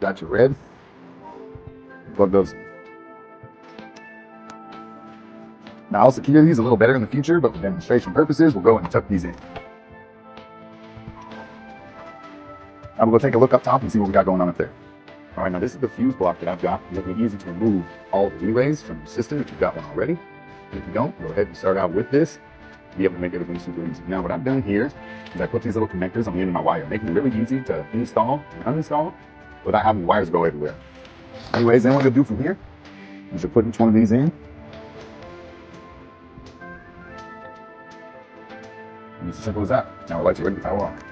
got your red. Plug those. Now I'll secure these a little better in the future, but for demonstration purposes, we'll go ahead and tuck these in. I'm going to take a look up top and see what we got going on up there. All right, now this is the fuse block that I've got. It'll be easy to remove all the relays from your system if you've got one already. If you don't, go ahead and start out with this to be able to make everything super easy. Now what I've done here is I put these little connectors on the end of my wire, making it really easy to install and uninstall without having the wires go everywhere. Anyways, then what we'll do from here is you'll put each one of these in. And it's as simple as that. Now we'll let you ready to power on.